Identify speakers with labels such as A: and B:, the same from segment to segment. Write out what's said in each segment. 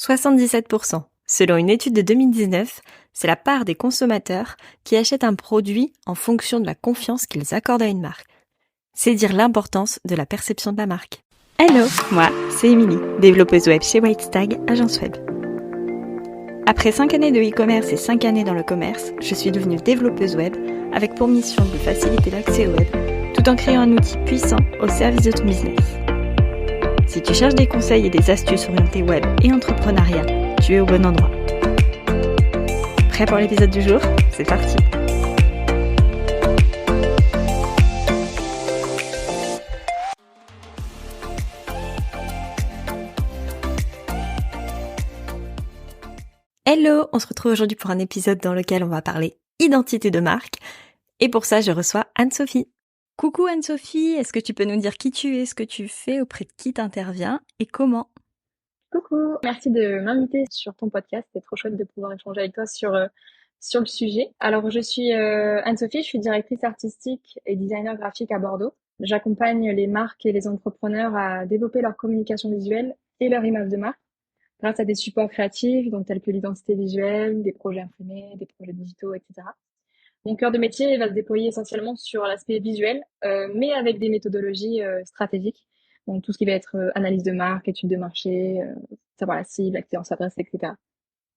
A: 77%. Selon une étude de 2019, c'est la part des consommateurs qui achètent un produit en fonction de la confiance qu'ils accordent à une marque. C'est dire l'importance de la perception de la marque. Hello, moi, c'est Émilie, développeuse web chez Whitestag, agence web. Après 5 années de e-commerce et 5 années dans le commerce, je suis devenue développeuse web avec pour mission de faciliter l'accès au web tout en créant un outil puissant au service de ton business. Si tu cherches des conseils et des astuces orientées web et entrepreneuriat, tu es au bon endroit. Prêt pour l'épisode du jour ? C'est parti ! Hello, on se retrouve aujourd'hui pour un épisode dans lequel on va parler identité de marque. Et pour ça, je reçois Anne-Sophie. Coucou Anne-Sophie, est-ce que tu peux nous dire qui tu es, ce que tu fais, auprès de qui t'interviens et comment ?
B: Coucou, merci de m'inviter sur ton podcast. C'est trop chouette de pouvoir échanger avec toi sur le sujet. Alors, je suis Anne-Sophie, je suis directrice artistique et designer graphique à Bordeaux. J'accompagne les marques et les entrepreneurs à développer leur communication visuelle et leur image de marque grâce à des supports créatifs, donc tels que l'identité visuelle, des projets imprimés, des projets digitaux, etc. Mon cœur de métier va se déployer essentiellement sur l'aspect visuel, mais avec des méthodologies stratégiques. Donc tout ce qui va être analyse de marque, étude de marché, savoir la cible, à qui on s'adresse, etc.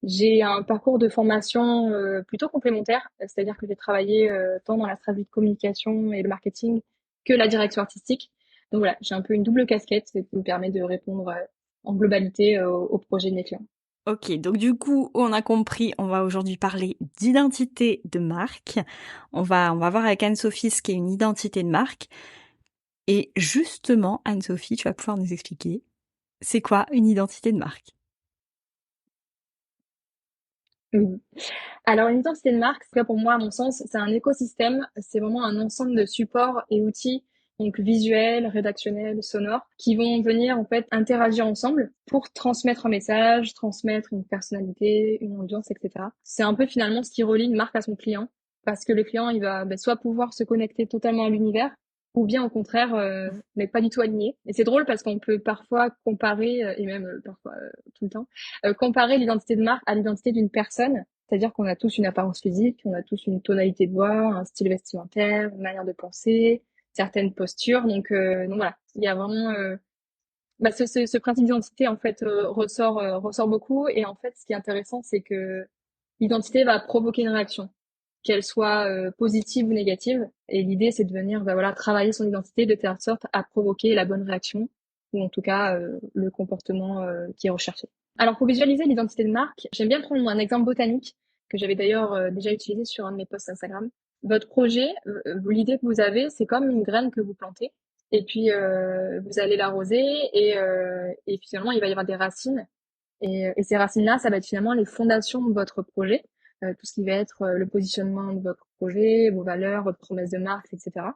B: J'ai un parcours de formation plutôt complémentaire, c'est-à-dire que j'ai travaillé tant dans la stratégie de communication et le marketing que la direction artistique. Donc voilà, j'ai un peu une double casquette qui me permet de répondre en globalité aux projets de mes clients.
A: Ok, donc du coup, on a compris, on va aujourd'hui parler d'identité de marque. On va voir avec Anne-Sophie ce qu'est une identité de marque. Et justement, Anne-Sophie, tu vas pouvoir nous expliquer, c'est quoi une identité de marque ?
B: Oui. Alors, une identité de marque, c'est pour moi, à mon sens, c'est un écosystème. C'est vraiment un ensemble de supports et outils, donc visuels, rédactionnels, sonores, qui vont venir en fait interagir ensemble pour transmettre un message, transmettre une personnalité, une audience, etc. C'est un peu finalement ce qui relie une marque à son client, parce que le client, il va soit pouvoir se connecter totalement à l'univers, ou bien au contraire, n'est pas du tout aligné. Et c'est drôle parce qu'on peut parfois comparer, et même parfois tout le temps, comparer l'identité de marque à l'identité d'une personne. C'est-à-dire qu'on a tous une apparence physique, on a tous une tonalité de voix, un style vestimentaire, une manière de penser, certaines postures. Donc voilà, il y a vraiment ce principe d'identité en fait ressort beaucoup. Et en fait, ce qui est intéressant, c'est que l'identité va provoquer une réaction, qu'elle soit positive ou négative. Et l'idée, c'est de venir voilà travailler son identité de telle sorte à provoquer la bonne réaction ou en tout cas le comportement qui est recherché. Alors pour visualiser l'identité de marque, j'aime bien prendre un exemple botanique que j'avais d'ailleurs déjà utilisé sur un de mes posts Instagram. Votre projet, l'idée que vous avez, c'est comme une graine que vous plantez et puis vous allez l'arroser et finalement il va y avoir des racines et ces racines-là, ça va être finalement les fondations de votre projet, tout ce qui va être le positionnement de votre projet, vos valeurs, votre promesse de marque, etc.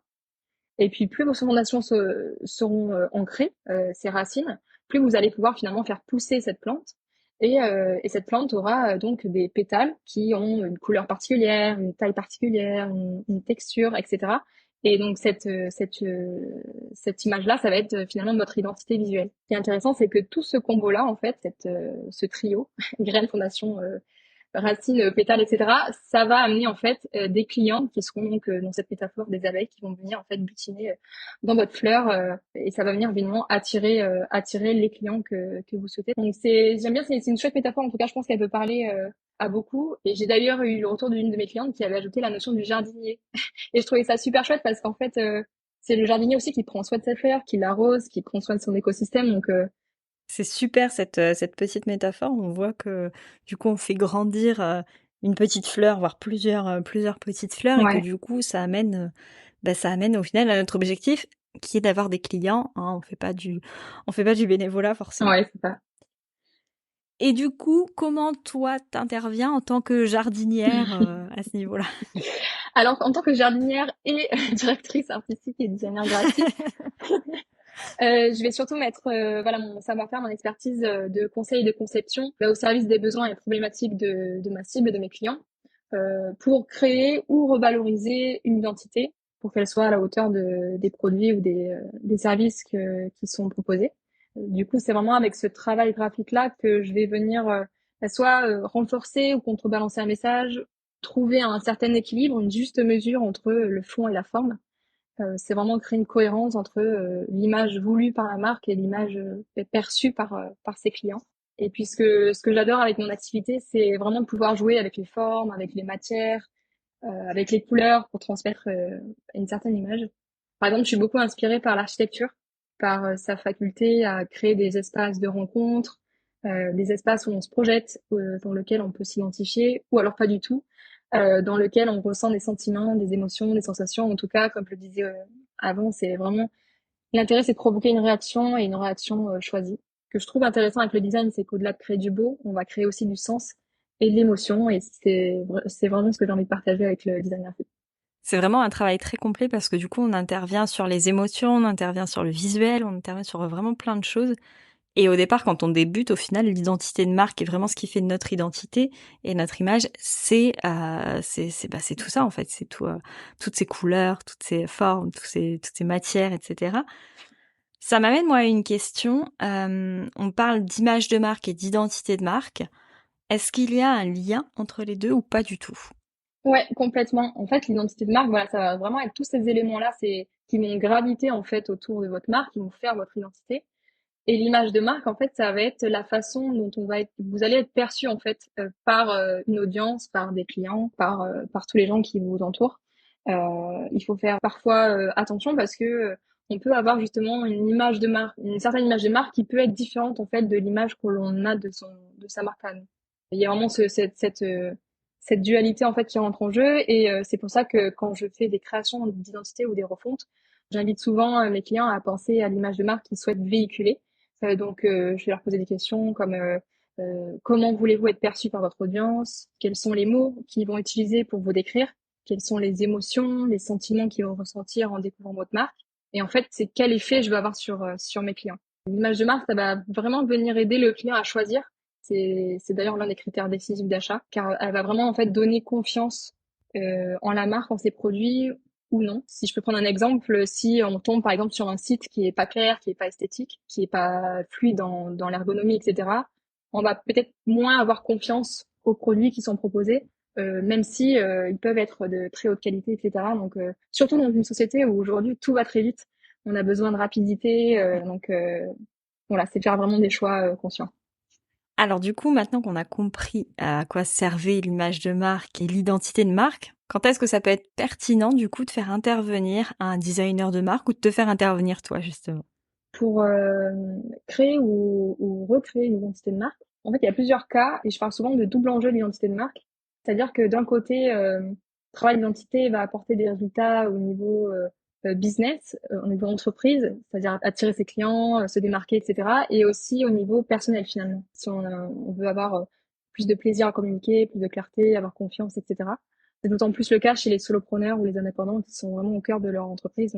B: Et puis plus vos fondations seront ancrées, ces racines, plus vous allez pouvoir finalement faire pousser cette plante. Et cette plante aura donc des pétales qui ont une couleur particulière, une taille particulière, une texture, etc. Et donc cette image-là, ça va être finalement votre identité visuelle. Ce qui est intéressant, c'est que tout ce combo-là, en fait, ce trio, graines, fondation, racines, pétales, etc. Ça va amener en fait des clients qui seront donc dans cette métaphore des abeilles qui vont venir en fait butiner dans votre fleur et ça va venir évidemment attirer les clients que vous souhaitez. Donc j'aime bien, c'est une chouette métaphore. En tout cas, je pense qu'elle peut parler à beaucoup. Et j'ai d'ailleurs eu le retour d'une de mes clientes qui avait ajouté la notion du jardinier. Et je trouvais ça super chouette parce qu'en fait, c'est le jardinier aussi qui prend soin de cette fleur, qui l'arrose, qui prend soin de son écosystème. Donc
A: C'est super cette petite métaphore. On voit que du coup on fait grandir une petite fleur, voire plusieurs petites fleurs, et que
B: ouais,
A: du coup ça amène au final à notre objectif qui est d'avoir des clients. Hein. On fait pas du bénévolat forcément.
B: ouais, c'est ça.
A: Et du coup, comment toi t'interviens en tant que jardinière à ce niveau-là ?
B: Alors, en tant que jardinière et directrice artistique et designer graphique, je vais surtout mettre voilà mon savoir-faire, mon expertise de conseil et de conception au service des besoins et problématiques de ma cible, de mes clients, pour créer ou revaloriser une identité pour qu'elle soit à la hauteur des produits ou des services qui sont proposés. Du coup, c'est vraiment avec ce travail graphique-là que je vais venir soit renforcer ou contrebalancer un message, trouver un certain équilibre, une juste mesure entre le fond et la forme. C'est vraiment créer une cohérence entre l'image voulue par la marque et l'image perçue par ses clients. Et puis ce que j'adore avec mon activité, c'est vraiment de pouvoir jouer avec les formes, avec les matières, avec les couleurs pour transmettre une certaine image. Par exemple, je suis beaucoup inspirée par l'architecture, par sa faculté à créer des espaces de rencontre, des espaces où on se projette, dans lequel on peut s'identifier, ou alors pas du tout, dans lequel on ressent des sentiments, des émotions, des sensations. En tout cas, comme je le disais avant, c'est vraiment l'intérêt, c'est de provoquer une réaction et une réaction choisie. Ce que je trouve intéressant avec le design, c'est qu'au-delà de créer du beau, on va créer aussi du sens et de l'émotion, et c'est vraiment ce que j'ai envie de partager avec le design graphique.
A: C'est vraiment un travail très complet parce que du coup, on intervient sur les émotions, on intervient sur le visuel, on intervient sur vraiment plein de choses. Et au départ, quand on débute, au final, l'identité de marque est vraiment ce qui fait notre identité et notre image, c'est tout ça en fait, c'est tout, toutes ces couleurs, toutes ces formes, toutes ces matières, etc. Ça m'amène moi à une question. On parle d'image de marque et d'identité de marque. Est-ce qu'il y a un lien entre les deux ou pas du tout?
B: Ouais, complètement. En fait, l'identité de marque, voilà, ça va vraiment être tous ces éléments-là, c'est qui vont graviter en fait autour de votre marque, qui vont faire votre identité. Et l'image de marque, en fait, ça va être la façon dont vous allez être perçu en fait par une audience, par des clients, par tous les gens qui vous entourent. Il faut faire parfois attention parce que on peut avoir justement une image de marque, une certaine image de marque qui peut être différente en fait de l'image que l'on a de sa marque à nous. Il y a vraiment cette dualité en fait qui rentre en jeu, et c'est pour ça que quand je fais des créations d'identité ou des refontes, j'invite souvent mes clients à penser à l'image de marque qu'ils souhaitent véhiculer. Je vais leur poser des questions comme comment voulez-vous être perçu par votre audience? Quels sont les mots qu'ils vont utiliser pour vous décrire? Quelles sont les émotions, les sentiments qu'ils vont ressentir en découvrant votre marque? Et en fait, c'est quel effet je vais avoir sur mes clients. L'image de marque, ça va vraiment venir aider le client à choisir. C'est d'ailleurs l'un des critères décisifs d'achat, car elle va vraiment en fait donner confiance en la marque, en ses produits ou non. Si je peux prendre un exemple, si on tombe par exemple sur un site qui est pas clair, qui est pas esthétique, qui est pas fluide dans l'ergonomie, etc., on va peut-être moins avoir confiance aux produits qui sont proposés, même si ils peuvent être de très haute qualité, etc. Surtout dans une société où aujourd'hui tout va très vite, on a besoin de rapidité, voilà, c'est faire vraiment des choix conscients.
A: Alors du coup, maintenant qu'on a compris à quoi servait l'image de marque et l'identité de marque, quand est-ce que ça peut être pertinent du coup de faire intervenir un designer de marque ou de te faire intervenir toi justement?
B: Pour créer ou recréer une identité de marque, en fait, il y a plusieurs cas, et je parle souvent de double enjeu de l'identité de marque. C'est-à-dire que d'un côté, le travail d'identité va apporter des résultats au niveau business, au niveau entreprise, c'est-à-dire attirer ses clients, se démarquer, etc. Et aussi au niveau personnel finalement. Si on veut avoir plus de plaisir à communiquer, plus de clarté, avoir confiance, etc. C'est d'autant plus le cas chez les solopreneurs ou les indépendants qui sont vraiment au cœur de leur entreprise.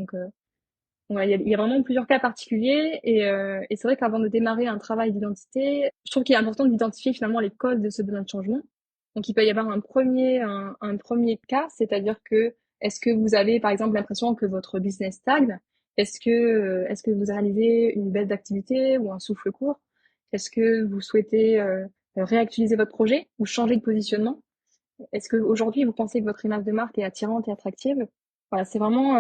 B: Ouais, il y a vraiment plusieurs cas particuliers, et c'est vrai qu'avant de démarrer un travail d'identité, je trouve qu'il est important d'identifier finalement les causes de ce besoin de changement. Donc il peut y avoir un premier cas, c'est-à-dire que est-ce que vous avez par exemple l'impression que votre business stagne? Est-ce que vous réalisez une baisse d'activité ou un souffle court? Est-ce que vous souhaitez réactualiser votre projet ou changer de positionnement? Est-ce qu'aujourd'hui, vous pensez que votre image de marque est attirante et attractive? Voilà, c'est vraiment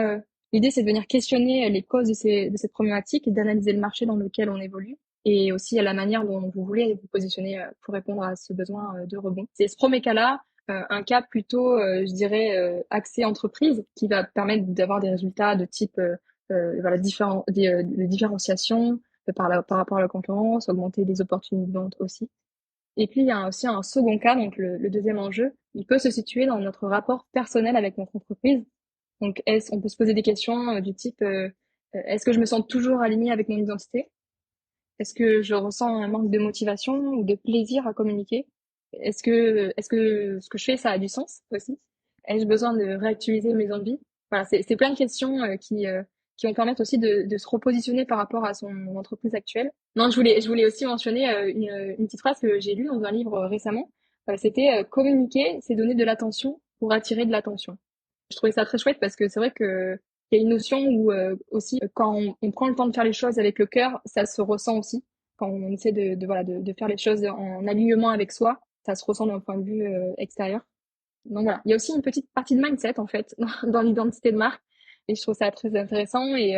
B: l'idée, c'est de venir questionner les causes de cette problématique et d'analyser le marché dans lequel on évolue, et aussi à la manière dont vous voulez vous positionner pour répondre à ce besoin de rebond. C'est ce premier cas-là, un cas plutôt, je dirais, axé entreprise, qui va permettre d'avoir des résultats de type voilà, de différenciation par rapport à la concurrence, augmenter les opportunités de vente aussi. Et puis, il y a aussi un second cas, donc le deuxième enjeu, il peut se situer dans notre rapport personnel avec notre entreprise. Donc, on peut se poser des questions du type, est-ce que je me sens toujours alignée avec mon identité? Est-ce que je ressens un manque de motivation ou de plaisir à communiquer? Est-ce que ce que je fais, ça a du sens aussi? Ai-je besoin de réactualiser mes envies? Voilà, c'est plein de questions qui vont permettre aussi de se repositionner par rapport à son entreprise actuelle. Non, je voulais aussi mentionner une petite phrase que j'ai lue dans un livre récemment. C'était communiquer, c'est donner de l'attention pour attirer de l'attention. Je trouvais ça très chouette parce que c'est vrai que Il y a une notion où aussi quand on prend le temps de faire les choses avec le cœur, ça se ressent aussi. Quand on essaie voilà de faire les choses en alignement avec soi, ça se ressent d'un point de vue extérieur. Donc voilà, il y a aussi une petite partie de mindset en fait dans l'identité de marque et je trouve ça très intéressant et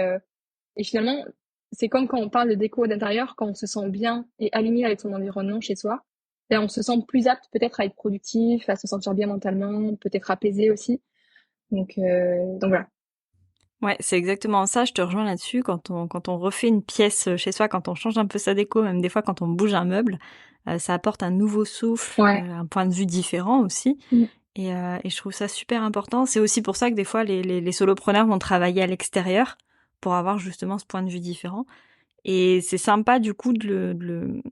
B: finalement c'est comme quand on parle de déco d'intérieur, quand on se sent bien et aligné avec son environnement chez soi, ben on se sent plus apte peut-être à être productif, à se sentir bien mentalement, peut-être apaisé aussi. Donc voilà.
A: Ouais, c'est exactement ça, je te rejoins là-dessus. Quand on refait une pièce chez soi, quand on change un peu sa déco, même des fois quand on bouge un meuble, ça apporte un nouveau souffle,
B: Ouais.
A: un point de vue différent aussi.
B: Mm.
A: Et je trouve ça super important. C'est aussi pour ça que des fois les solopreneurs vont travailler à l'extérieur pour avoir justement ce point de vue différent. Et c'est sympa du coup de le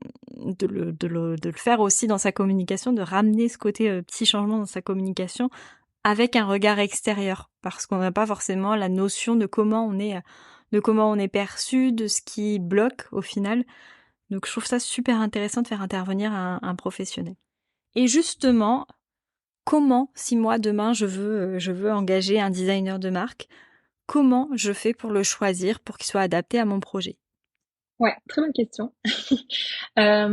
A: faire aussi dans sa communication, de ramener ce côté petit changement dans sa communication avec un regard extérieur, parce qu'on n'a pas forcément la notion de comment on est perçu, de ce qui bloque au final. Donc je trouve ça super intéressant de faire intervenir un professionnel. Et justement, comment, si moi demain je veux engager un designer de marque, comment je fais pour le choisir pour qu'il soit adapté à mon projet?
B: Ouais, très bonne question. Bah,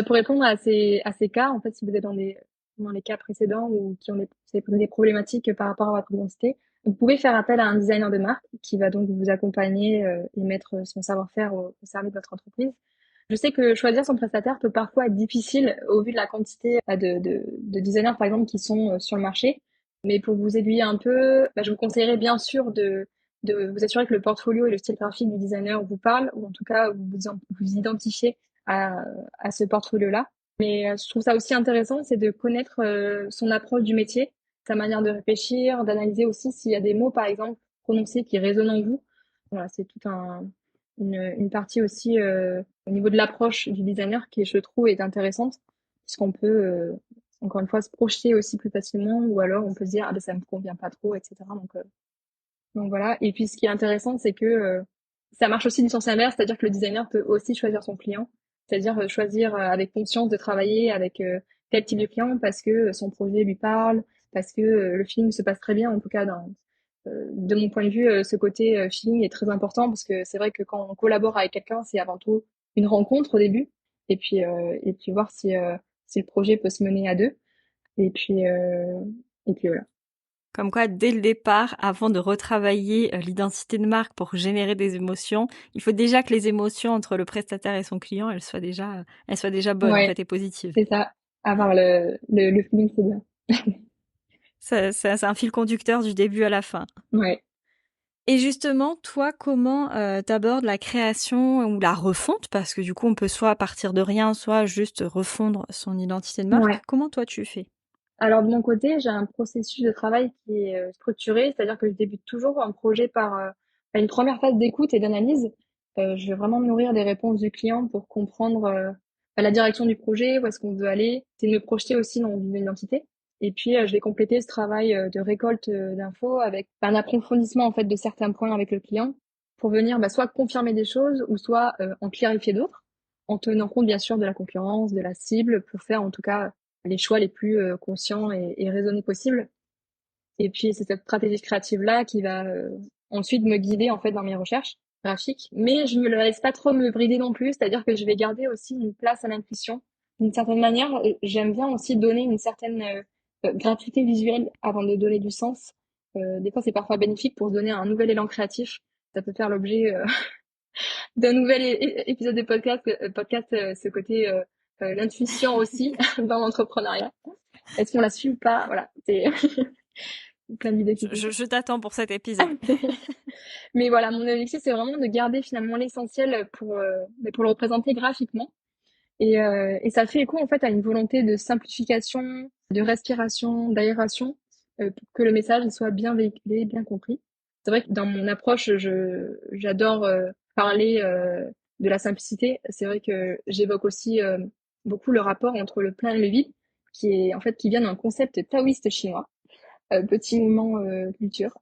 B: pour répondre à ces cas, en fait, si vous êtes dans les cas précédents ou qui ont des problématiques par rapport à votre identité, vous pouvez faire appel à un designer de marque qui va donc vous accompagner et mettre son savoir-faire au service de votre entreprise. Je sais que choisir son prestataire peut parfois être difficile au vu de la quantité de designers, par exemple, qui sont sur le marché. Mais pour vous aiguiller un peu, bah, je vous conseillerais bien sûr de vous assurer que le portfolio et le style graphique du designer vous parlent, ou en tout cas vous identifiez à, à ce portfolio-là. Mais je trouve ça aussi intéressant, c'est de connaître son approche du métier, sa manière de réfléchir, d'analyser aussi s'il y a des mots, par exemple, prononcés qui résonnent en vous. Voilà, c'est une partie aussi au niveau de l'approche du designer qui, je trouve, est intéressante, puisqu'on peut, encore une fois, se projeter aussi plus facilement, ou alors on peut se dire, ah ben ça me convient pas trop, etc. Donc voilà. Et puis ce qui est intéressant, c'est que ça marche aussi du sens inverse, c'est-à-dire que le designer peut aussi choisir son client, c'est-à-dire choisir avec conscience de travailler avec tel type de client parce que son projet lui parle, parce que le feeling se passe très bien, en tout cas de mon point de vue, ce côté feeling est très important parce que c'est vrai que quand on collabore avec quelqu'un, c'est avant tout une rencontre au début, et puis voir si le projet peut se mener à deux, et puis euh, et puis voilà.
A: Comme quoi, dès le départ, avant de retravailler l'identité de marque pour générer des émotions, il faut déjà que les émotions entre le prestataire et son client, elles soient déjà bonnes en
B: Ouais,
A: fait et positives.
B: c'est ça. Avoir le feeling, c'est bien.
A: C'est un fil conducteur du début à la fin.
B: Ouais.
A: Et justement, toi, comment t'abordes la création ou la refonte? Parce que du coup, on peut soit partir de rien, soit juste refondre son identité de marque.
B: Ouais.
A: Comment toi tu fais?
B: Alors de mon côté, j'ai un processus de travail qui est structuré, c'est-à-dire que je débute toujours un projet par une première phase d'écoute et d'analyse. Je vais vraiment me nourrir des réponses du client pour comprendre la direction du projet, où est-ce qu'on veut aller, c'est de me projeter aussi dans une identité. Et puis je vais compléter ce travail de récolte d'infos avec un approfondissement en fait de certains points avec le client pour venir soit confirmer des choses ou soit en clarifier d'autres, en tenant compte bien sûr de la concurrence, de la cible, pour faire en tout cas les choix les plus conscients et raisonnés possibles. Et puis c'est cette stratégie créative là qui va ensuite me guider en fait dans mes recherches graphiques. Mais je ne me laisse pas trop me brider non plus, c'est-à-dire que je vais garder aussi une place à l'intuition. D'une certaine manière, j'aime bien aussi donner une certaine gratuité visuelle avant de donner du sens. Des fois, c'est parfois bénéfique pour se donner un nouvel élan créatif. Ça peut faire l'objet d'un nouvel épisode de podcast, ce côté l'intuition aussi dans l'entrepreneuriat. Est-ce qu'on la suit ou pas? Voilà, c'est plein d'idées qui poussent.
A: Je t'attends pour cet épisode.
B: Mais voilà, mon objectif, c'est vraiment de garder finalement l'essentiel pour le représenter graphiquement. Et ça fait écho en fait à une volonté de simplification, de respiration, d'aération, pour que le message soit bien véhiculé, bien compris. C'est vrai que dans mon approche, j'adore parler de la simplicité. C'est vrai que j'évoque aussi beaucoup le rapport entre le plein et le vide, qui vient d'un concept taoïste chinois, petit moment culture,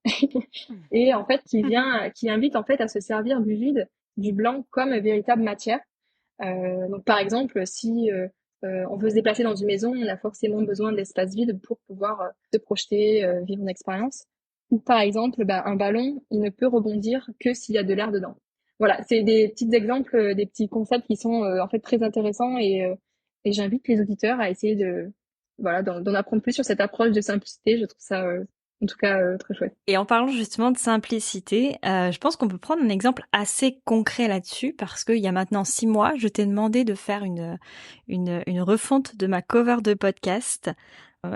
B: et en fait qui invite en fait à se servir du vide, du blanc comme véritable matière. Donc par exemple, si on veut se déplacer dans une maison, on a forcément besoin d'espace vide pour pouvoir se projeter, vivre une expérience. Ou par exemple, un ballon, il ne peut rebondir que s'il y a de l'air dedans. Voilà, c'est des petits exemples, des petits concepts qui sont en fait très intéressants et j'invite les auditeurs à essayer de voilà d'en apprendre plus sur cette approche de simplicité. Je trouve ça en tout cas très chouette.
A: Et en parlant justement de simplicité, je pense qu'on peut prendre un exemple assez concret là-dessus parce qu'il y a maintenant 6 mois, je t'ai demandé de faire une refonte de ma cover de podcast.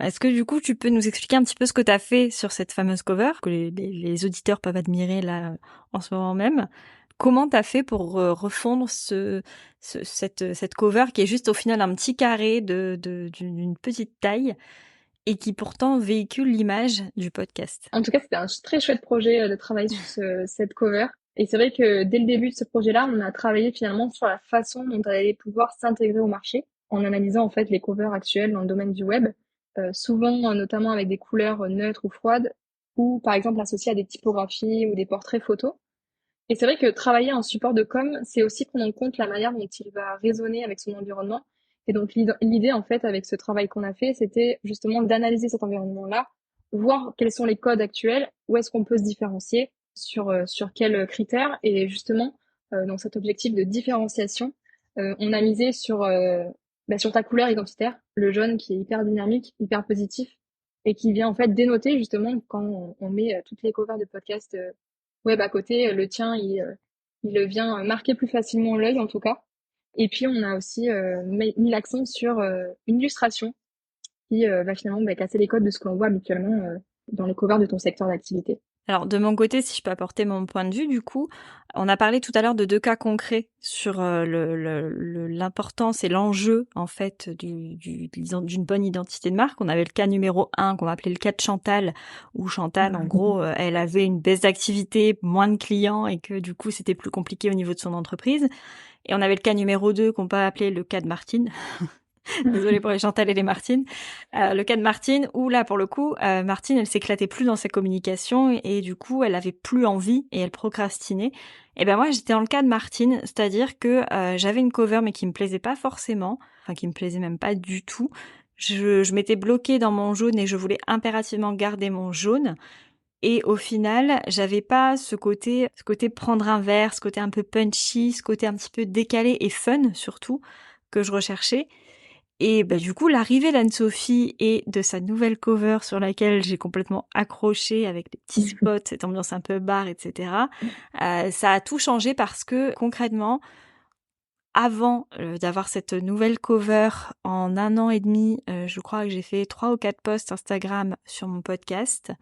A: Est-ce que du coup, tu peux nous expliquer un petit peu ce que tu as fait sur cette fameuse cover que les auditeurs peuvent admirer là en ce moment même? Comment tu as fait pour refondre cette cover qui est juste au final un petit carré d'une petite taille et qui pourtant véhicule l'image du podcast?
B: En tout cas, c'était un très chouette projet de travailler sur cette cover. Et c'est vrai que dès le début de ce projet-là, on a travaillé finalement sur la façon dont elle allait pouvoir s'intégrer au marché, en analysant en fait les covers actuelles dans le domaine du web, souvent notamment avec des couleurs neutres ou froides, ou par exemple associées à des typographies ou des portraits photos. Et c'est vrai que travailler un support de com, c'est aussi prendre en compte la manière dont il va résonner avec son environnement. Et donc l'idée, en fait, avec ce travail qu'on a fait, c'était justement d'analyser cet environnement-là, voir quels sont les codes actuels, où est-ce qu'on peut se différencier, sur quels critères. Et justement, dans cet objectif de différenciation, on a misé sur ta couleur identitaire, le jaune qui est hyper dynamique, hyper positif, et qui vient en fait dénoter justement quand on met toutes les covers de podcast web à côté, le tien, il vient marquer plus facilement l'œil en tout cas. Et puis on a aussi mis l'accent sur une illustration qui va finalement casser les codes de ce qu'on voit habituellement dans les covers de ton secteur d'activité.
A: Alors de mon côté, si je peux apporter mon point de vue, du coup, on a parlé tout à l'heure de 2 cas concrets sur l'importance et l'enjeu en fait d'une bonne identité de marque. On avait le cas numéro 1 qu'on va appeler le cas de Chantal, où Chantal, en gros, elle avait une baisse d'activité, moins de clients et que du coup c'était plus compliqué au niveau de son entreprise. Et on avait le cas numéro 2 qu'on peut appeler le cas de Martine. Désolée pour les Chantal et les Martine. Le cas de Martine, où là, pour le coup, Martine, elle s'éclatait plus dans sa communication et du coup, elle avait plus envie et elle procrastinait. Et ben moi, j'étais dans le cas de Martine, c'est-à-dire que j'avais une cover mais qui me plaisait pas forcément, enfin qui me plaisait même pas du tout. Je m'étais bloquée dans mon jaune et je voulais impérativement garder mon jaune. Et au final, j'avais pas ce côté prendre un verre, ce côté un peu punchy, ce côté un petit peu décalé et fun surtout que je recherchais. Et bah, du coup, l'arrivée d'Anne-Sophie et de sa nouvelle cover sur laquelle j'ai complètement accroché avec les petits spots, cette ambiance un peu bar, etc. Ça a tout changé parce que concrètement, avant d'avoir cette nouvelle cover, en 1 an et demi, je crois que j'ai fait 3 ou 4 posts Instagram sur mon podcast.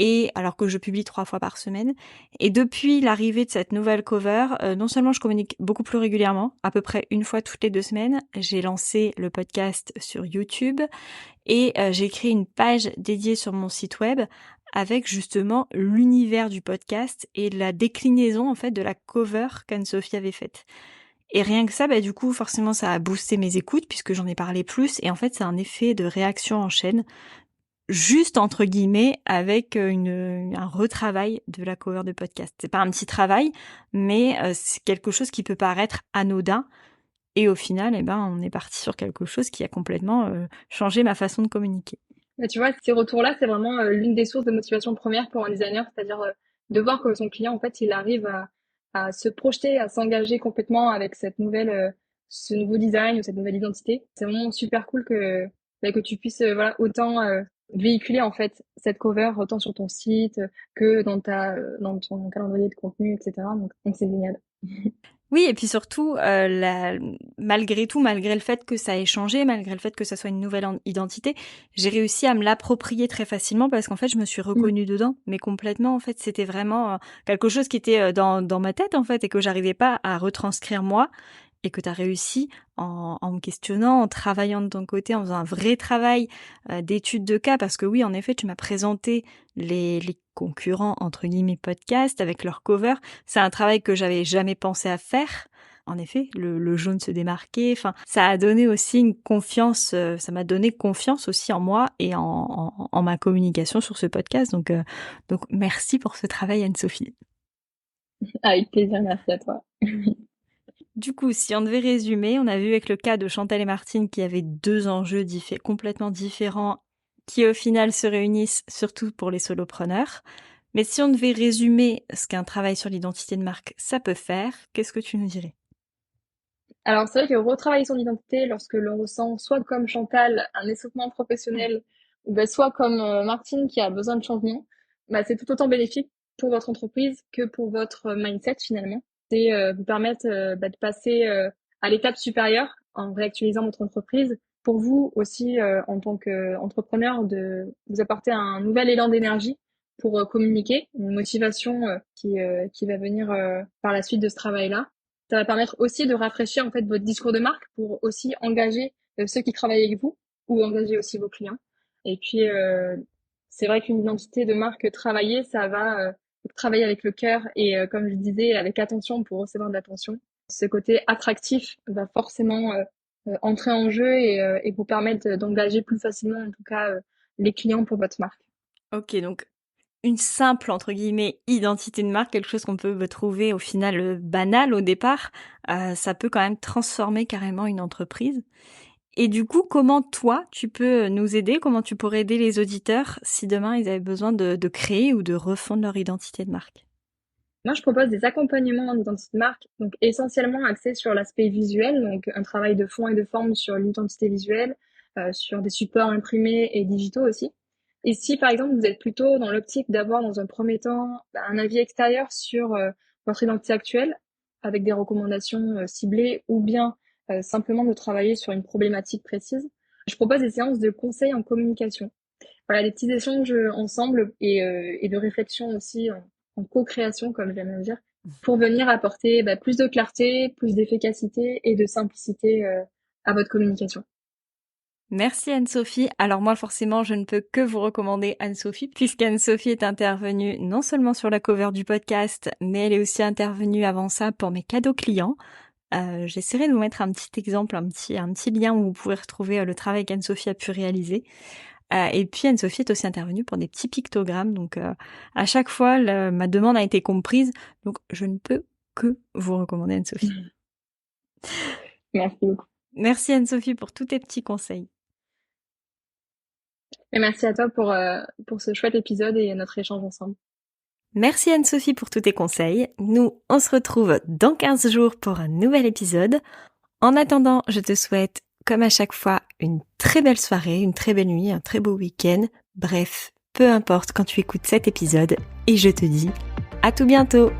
A: Et alors que je publie 3 fois par semaine. Et depuis l'arrivée de cette nouvelle cover, non seulement je communique beaucoup plus régulièrement, à peu près 1 fois toutes les 2 semaines, j'ai lancé le podcast sur YouTube et j'ai créé une page dédiée sur mon site web avec justement l'univers du podcast et la déclinaison en fait de la cover qu'Anne-Sophie avait faite. Et rien que ça, du coup, forcément, ça a boosté mes écoutes puisque j'en ai parlé plus. Et en fait, c'est un effet de réaction en chaîne juste entre guillemets avec un retravail de la cover de podcast. C'est pas un petit travail, mais c'est quelque chose qui peut paraître anodin et au final, on est parti sur quelque chose qui a complètement changé ma façon de communiquer.
B: Mais tu vois, ces retours-là, c'est vraiment l'une des sources de motivation première pour un designer, c'est-à-dire de voir que son client, en fait, il arrive à se projeter, à s'engager complètement avec ce nouveau design ou cette nouvelle identité. C'est vraiment super cool que tu puisses voilà, autant véhiculer en fait cette cover autant sur ton site que dans ton calendrier de contenu, etc. Donc c'est génial.
A: Oui, et puis surtout, malgré tout, malgré le fait que ça ait changé, malgré le fait que ça soit une nouvelle identité, j'ai réussi à me l'approprier très facilement parce qu'en fait, je me suis
B: Mm.
A: reconnue dedans, mais complètement. En fait, c'était vraiment quelque chose qui était dans ma tête en fait et que j'arrivais pas à retranscrire moi. Et que tu as réussi en me questionnant, en travaillant de ton côté, en faisant un vrai travail d'étude de cas, parce que oui, en effet, tu m'as présenté les concurrents, entre guillemets, podcasts avec leur cover. C'est un travail que j'avais jamais pensé à faire. En effet, le jaune se démarquait. Enfin, ça a donné aussi une confiance, ça m'a donné confiance aussi en moi et en ma communication sur ce podcast. Donc merci pour ce travail, Anne-Sophie.
B: Avec plaisir, merci à toi.
A: Du coup, si on devait résumer, on a vu avec le cas de Chantal et Martine qu'il y avait 2 enjeux complètement différents qui au final se réunissent surtout pour les solopreneurs. Mais si on devait résumer ce qu'un travail sur l'identité de marque, ça peut faire, qu'est-ce que tu nous dirais?
B: Alors, c'est vrai que retravailler son identité lorsque l'on ressent, soit comme Chantal, un essoufflement professionnel, ou soit comme Martine qui a besoin de changement, c'est tout autant bénéfique pour votre entreprise que pour votre mindset finalement. C'est vous permettre de passer à l'étape supérieure en réactualisant votre entreprise. Pour vous aussi, en tant qu'entrepreneur, de vous apporter un nouvel élan d'énergie pour communiquer, une motivation qui va venir par la suite de ce travail-là. Ça va permettre aussi de rafraîchir en fait votre discours de marque pour aussi engager ceux qui travaillent avec vous ou engager aussi vos clients. Et puis c'est vrai qu'une identité de marque travaillée, ça va travailler avec le cœur et comme je disais, avec attention pour recevoir de l'attention. Ce côté attractif va forcément entrer en jeu et vous permettre d'engager plus facilement en tout cas les clients pour votre marque.
A: Ok, donc une simple, entre guillemets, identité de marque, quelque chose qu'on peut trouver au final banal au départ, ça peut quand même transformer carrément une entreprise. Et du coup, comment toi, tu peux nous aider? Comment tu pourrais aider les auditeurs si demain ils avaient besoin de créer ou de refondre leur identité de marque?
B: Moi, je propose des accompagnements en identité de marque, donc essentiellement axés sur l'aspect visuel, donc un travail de fond et de forme sur l'identité visuelle, sur des supports imprimés et digitaux aussi. Et si par exemple vous êtes plutôt dans l'optique d'avoir dans un premier temps un avis extérieur sur votre identité actuelle, avec des recommandations ciblées, ou bien simplement de travailler sur une problématique précise, je propose des séances de conseil en communication. Voilà, des petits échanges ensemble et de réflexion aussi en co-création, comme j'aime bien dire, pour venir apporter plus de clarté, plus d'efficacité et de simplicité à votre communication.
A: Merci Anne-Sophie. Alors moi forcément je ne peux que vous recommander Anne-Sophie puisqu'Anne-Sophie est intervenue non seulement sur la cover du podcast mais elle est aussi intervenue avant ça pour mes cadeaux clients. J'essaierai de vous mettre un petit exemple, un petit lien où vous pouvez retrouver le travail qu'Anne-Sophie a pu réaliser. Et puis Anne-Sophie est aussi intervenue pour des petits pictogrammes. Donc à chaque fois ma demande a été comprise. Donc je ne peux que vous recommander Anne-Sophie.
B: Merci beaucoup.
A: Merci Anne-Sophie pour tous tes petits conseils.
B: Et merci à toi pour ce chouette épisode et notre échange ensemble.
A: Merci Anne-Sophie pour tous tes conseils. Nous, on se retrouve dans 15 jours pour un nouvel épisode. En attendant, je te souhaite, comme à chaque fois, une très belle soirée, une très belle nuit, un très beau week-end. Bref, peu importe quand tu écoutes cet épisode. Et je te dis à tout bientôt!